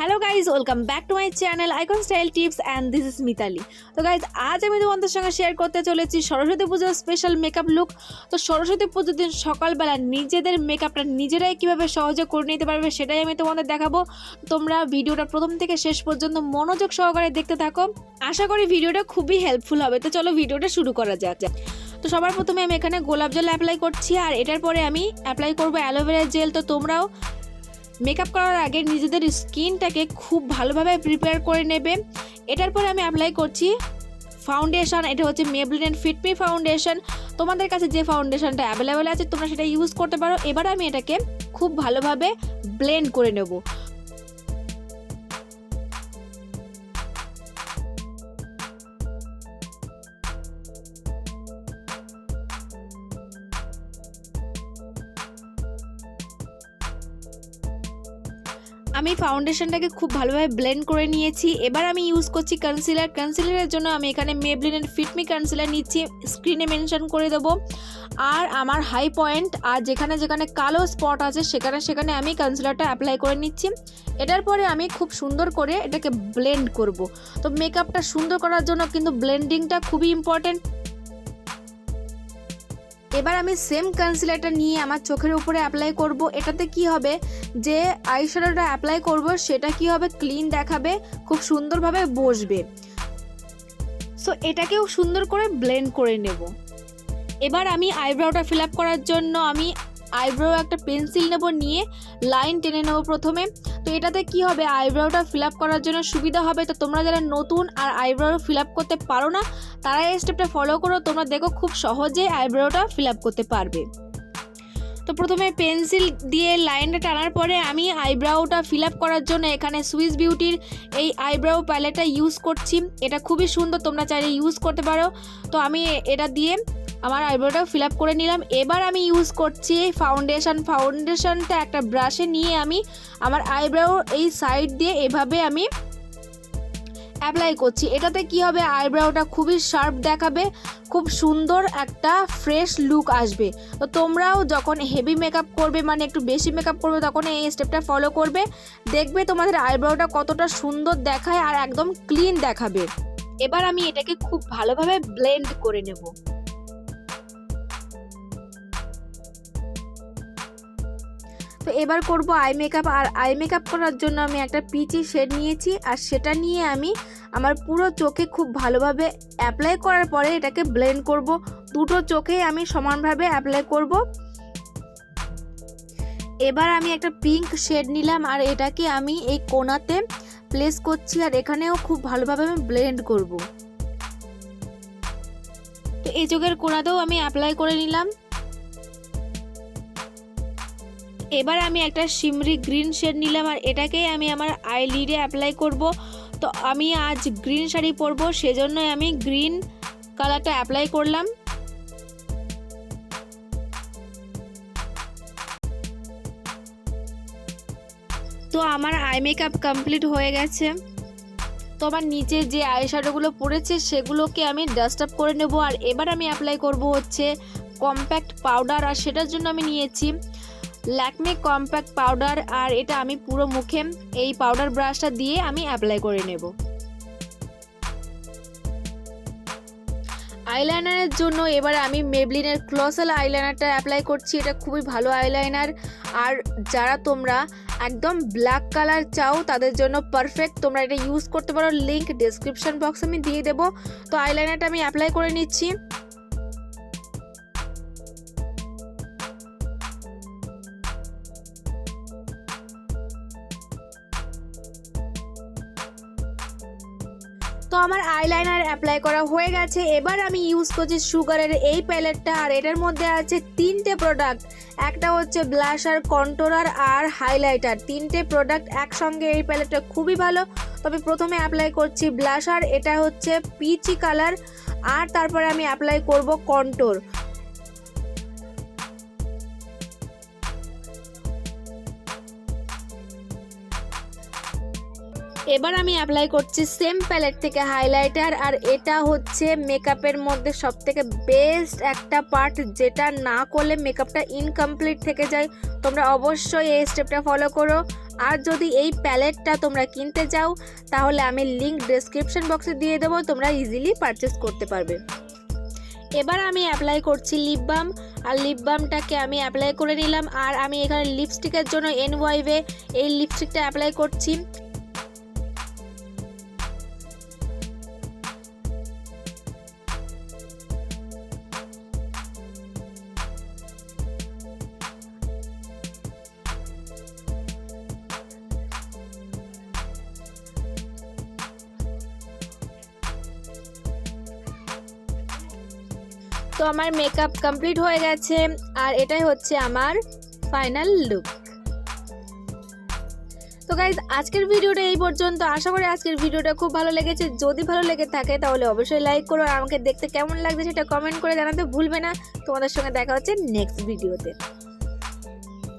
Hello guys, welcome back to my channel icon style tips and this is Mitali. তো guys, আজ আমি তোমাদের সঙ্গে শেয়ার করতে চলেছি সরস্বতী পুজোর স্পেশাল মেকআপ লুক। তো সরস্বতী পুজোর দিন সকালবেলা নিজেদের মেকআপটা নিজেরাই কীভাবে সহজে করে নিতে পারবে সেটাই আমি তোমাদের দেখাবো। তোমরা ভিডিওটা প্রথম থেকে শেষ পর্যন্ত মনোযোগ সহকারে দেখতে থাকো। আশা করি ভিডিওটা খুবই হেল্পফুল হবে। তো চলো ভিডিওটা শুরু করা যাক। তো সবার প্রথমে আমি এখানে গোলাপ জল অ্যাপ্লাই করছি, আর এটার পরে আমি অ্যাপ্লাই করবো অ্যালোভেরা জেল। তো তোমরাও মেকআপ করার আগে নিজেদের স্কিনটাকে খুব ভালোভাবে প্রিপেয়ার করে নেবে। এটার পরে আমি অ্যাপ্লাই করছি ফাউন্ডেশন। এটা হচ্ছে মেবলিন ফিট মি ফাউন্ডেশন। তোমাদের কাছে যে ফাউন্ডেশনটা অ্যাভেলেবেল আছে তোমরা সেটা ইউজ করতে পারো। এবার আমি এটাকে খুব ভালোভাবে ব্লেন্ড করে নেব। আমি ফাউন্ডেশনটাকে খুব ভালোভাবে ব্লেন্ড করে নিয়েছি। এবার আমি ইউজ করছি কনসিলার। কনসিলারের জন্য আমি এখানে মেবলিন ফিট মি কনসিলার নিচ্ছি, স্ক্রিনে মেনশন করে দেবো। আর আমার হাই পয়েন্ট আর যেখানে যেখানে কালো স্পট আছে সেখানে আমি কনসিলারটা অ্যাপ্লাই করে নিচ্ছি। এটার পরে আমি খুব সুন্দর করে এটাকে ব্লেন্ড করব। তো মেকআপটা সুন্দর করার জন্য কিন্তু ব্লেন্ডিংটা খুবই ইম্পর্টেন্ট। এবার আমি সেম কনসিলারটা নিয়ে আমার চোখের উপরে অ্যাপ্লাই করব। এটাতে কি হবে, যে আইশ্যাডোটা অ্যাপ্লাই করব সেটা কি হবে, ক্লিন দেখাবে, খুব সুন্দরভাবে বসবে। সো এটাকেও সুন্দর করে ব্লেন্ড করে নেব। এবার আমি আইব্রোটা ফিল আপ করার জন্য আমি আইব্রো একটা পেন্সিল নেব, নিয়ে লাইন টেনে নেব প্রথমে। তো এটাতে কি হবে, আইব্রোটা ফিল আপ করার জন্য সুবিধা হবে। তো তোমরা যারা নতুন আর আইব্রো ফিল আপ করতে পারো না তারা এই স্টেপটা ফলো করো, তোমরা দেখো খুব সহজে আইব্রোটা ফিল আপ করতে পারবে। তো প্রথমে পেন্সিল দিয়ে লাইনটা টানার পরে আমি আইব্রাউটা ফিল আপ করার জন্য এখানে সুইস বিউটির এই আইব্রাউ প্যালেটটা ইউজ করছি। এটা খুবই সুন্দর, তোমরা চাইলে ইউজ করতে পারো। তো আমি এটা দিয়ে আমার আইব্রোটা ফিল আপ করে নিলাম। এবার আমি ইউজ করছি ফাউন্ডেশনটা একটা ব্রাশে নিয়ে আমি আমার আইব্রাউ এই সাইড দিয়ে এভাবে আমি অ্যাপ্লাই করছি। এটাতে কি হবে, আইব্রাউটা খুবই শার্প দেখাবে, খুব সুন্দর একটা ফ্রেশ লুক আসবে। তো তোমরাও যখন হেভি মেকআপ করবে, মানে একটু বেশি মেকআপ করবে, তখন এই স্টেপটা ফলো করবে, দেখবে তোমাদের আইব্রাউটা কতটা সুন্দর দেখায় আর একদম ক্লিন দেখাবে। এবার আমি এটাকে খুব ভালোভাবে ব্লেন্ড করে নেব। তো এবার করব আই মেকআপ। আর আই মেকআপ করার জন্য আমি একটা পিচি শেড নিয়েছি, আর সেটা নিয়ে আমি আমার পুরো চোখে খুব ভালোভাবে অ্যাপ্লাই করার পরে এটাকে ব্লেন্ড করব। দুটো চোখেই আমি সমানভাবে অ্যাপ্লাই করব। এবার আমি একটা পিঙ্ক শেড নিলাম, আর এটাকে আমি এই কোণাতে প্লেস করছি, আর এখানেও খুব ভালোভাবে আমি ব্লেন্ড করব। তো এই চোখের কোণাতেও আমি অ্যাপ্লাই করে নিলাম। এবার আমি একটা শিমরি গ্রিন শেড নিলাম, আর এটাকেই আমি আমার আইলিডে অ্যাপ্লাই করব। তো আমি আজ গ্রিন শাড়ি পরবো, সেজন্যই আমি গ্রিন কালারটা অ্যাপ্লাই করলাম। তো আমার আই মেকআপ কমপ্লিট হয়ে গেছে। তো আমার নিচে যে আইশ্যাডোগুলো পড়েছে সেগুলোকে আমি ডাস্ট আপ করে নেব। আর এবার আমি অ্যাপ্লাই করব হচ্ছে কম্প্যাক্ট পাউডার, আর সেটার জন্য আমি নিয়েছি ল্যাকমে কম্প্যাক্ট পাউডার। আর এটা আমি পুরো মুখে এই পাউডার ব্রাশটা দিয়ে আমি অ্যাপ্লাই করে নেব। আইলাইনারের জন্য এবার আমি মেবলিনের ক্লসাল আইলাইনারটা অ্যাপ্লাই করছি। এটা খুবই ভালো আইলাইনার, আর যারা তোমরা একদম ব্ল্যাক কালার চাও তাদের জন্য পারফেক্ট, তোমরা এটা ইউজ করতে পারো। লিঙ্ক ডেসক্রিপশন বক্সে আমি দিয়ে দেবো। তো আইলাইনারটা আমি অ্যাপ্লাই করে নিচ্ছি। তো আমার আইলাইনার অ্যাপ্লাই করা হয়ে গেছে। এবার আমি ইউজ করছি সুগারের এই প্যালেটটা, আর এটার মধ্যে আছে তিনটে প্রোডাক্ট। একটা হচ্ছে ব্লাশার, কন্ট্রোলার আর হাইলাইটার, তিনটে প্রোডাক্ট একসঙ্গে। এই প্যালেটটা খুবই ভালো। তবে প্রথমে অ্যাপ্লাই করছি ব্লাশার, এটা হচ্ছে পিচি কালার, আর তারপরে আমি অ্যাপ্লাই করব কন্ট্রোর। এবার আমি অ্যাপ্লাই করছি সেম প্যালেট থেকে হাইলাইটার, আর এটা হচ্ছে মেকআপের মধ্যে সবথেকে বেস্ট একটা পার্ট, যেটা না করলে মেকআপটা ইনকমপ্লিট থেকে যায়। তোমরা অবশ্যই এই স্টেপটা ফলো করো। আর যদি এই প্যালেটটা তোমরা কিনতে চাও তাহলে আমি লিঙ্ক ডেসক্রিপশন বক্সে দিয়ে দেবো, তোমরা ইজিলি পারচেস করতে পারবে। এবার আমি অ্যাপ্লাই করছি লিপ বাম, আর লিপ বামটাকে আমি অ্যাপ্লাই করে নিলাম। আর আমি এখানে লিপস্টিকের জন্য এনওয়াইভে এই লিপস্টিকটা অ্যাপ্লাই করছি। তো আমার মেকআপ কমপ্লিট হয়ে গেছে, আর এটাই হচ্ছে আমার ফাইনাল লুক। তো গাইজ আজকের ভিডিওটা এই পর্যন্ত। আশা করি আজকের ভিডিওটা খুব ভালো লেগেছে। যদি ভালো লেগে থাকে তাহলে অবশ্যই লাইক করো, আর আমাকে দেখতে কেমন লাগছে সেটা কমেন্ট করে জানাতে ভুলবে না। তোমাদের সঙ্গে দেখা হচ্ছে নেক্সট ভিডিওতে।